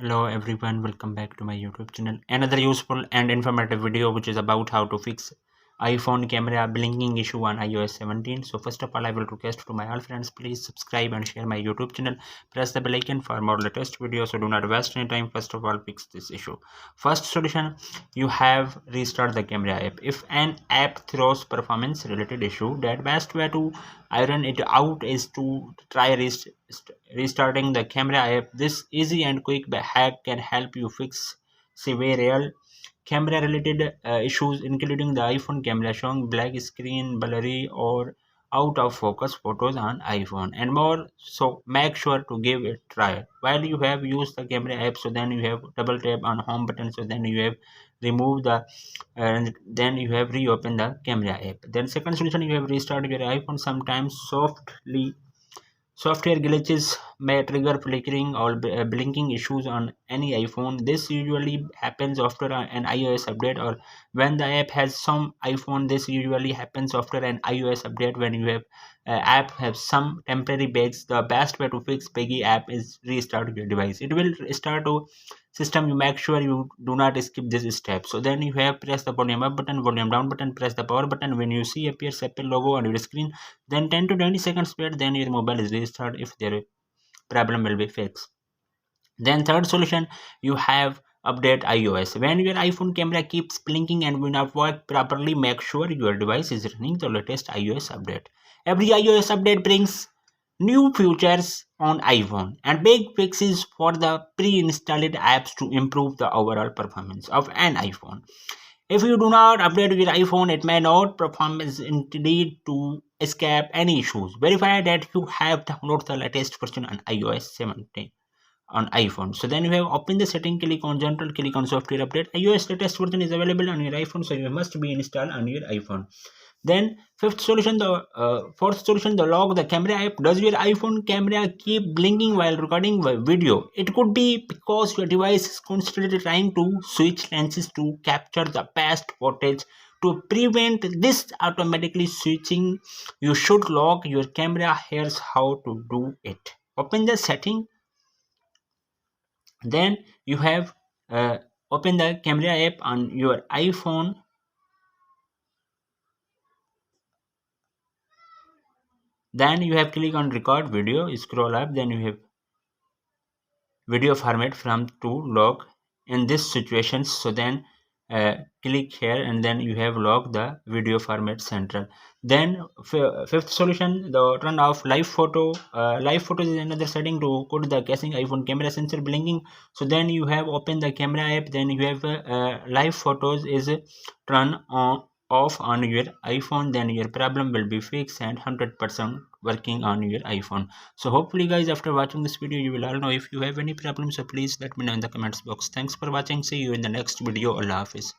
Hello everyone, welcome back to my YouTube channel. Another useful and informative video which is about how to fix iPhone camera blinking issue on iOS 17. So first of all, I will request to my all friends, please subscribe and share my YouTube channel. Press the bell icon for more latest videos. So do not waste any time. First of all, fix this issue. First solution, you have restart the camera app. If an app throws performance related issue, the best way to iron it out is to try restarting the camera app. This easy and quick hack can help you fix severe real camera related issues, including the iPhone camera showing black screen, blurry or out of focus photos on iPhone and more. So make sure to give it a try while you have used the camera app. So then you have double tap on home button, so then you have remove the and then you have reopen the camera app. Then second solution, you have restart your iPhone. Sometimes software glitches may trigger flickering or blinking issues on any iPhone. This usually happens after an iOS update, or when the app has some iPhone. This usually happens after an iOS update when you have app have some temporary bugs. The best way to fix buggy app is restart your device. It will restart to system. You make sure you do not skip this step. So then you have press the volume up button, volume down button, press the power button. When you see appears Apple logo on your screen, then 10 to 20 seconds wait, then your mobile is restarted. If their problem will be fixed. Then third solution, you have update iOS. When your iPhone camera keeps blinking and will not work properly, make sure your device is running the latest iOS update. Every iOS update brings new features on iPhone and big fixes for the pre-installed apps to improve the overall performance of an iPhone. If you do not update your iPhone, it may not perform as intended to escape any issues. Verify that you have downloaded the latest version on iOS 17 on iPhone. So then you have open the setting, click on general, click on software update. iOS latest version is available on your iPhone, so you must be installed on your iPhone. Then fourth solution, the log the camera app. Does your iPhone camera keep blinking while recording video? It could be because your device is constantly trying to switch lenses to capture the best footage. To prevent this automatically switching, you should log your camera. Here's how to do it. Open the setting, then you have open the camera app on your iPhone. Then you have click on record video, scroll up, then you have video format from to log in this situation. So then click here and then you have log the video format central. Then fifth solution, the turn off live photo. Live photos is another setting to put the caching iPhone camera sensor blinking. So then you have open the camera app, then you have live photos is turn on off on your iPhone, then your problem will be fixed and 100% working on your iPhone. So hopefully guys, after watching this video you will all know. If you have any problems, so please let me know in the comments box. Thanks for watching, see you in the next video. Allah Hafiz.